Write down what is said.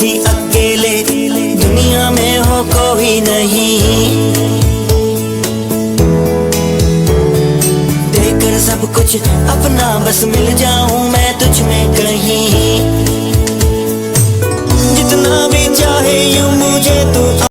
भी अकेले, दुनिया में हो कोई नहीं। देकर सब कुछ अपना बस मिल जाऊं मैं तुझ में कहीं। जितना भी चाहे यूं मुझे तू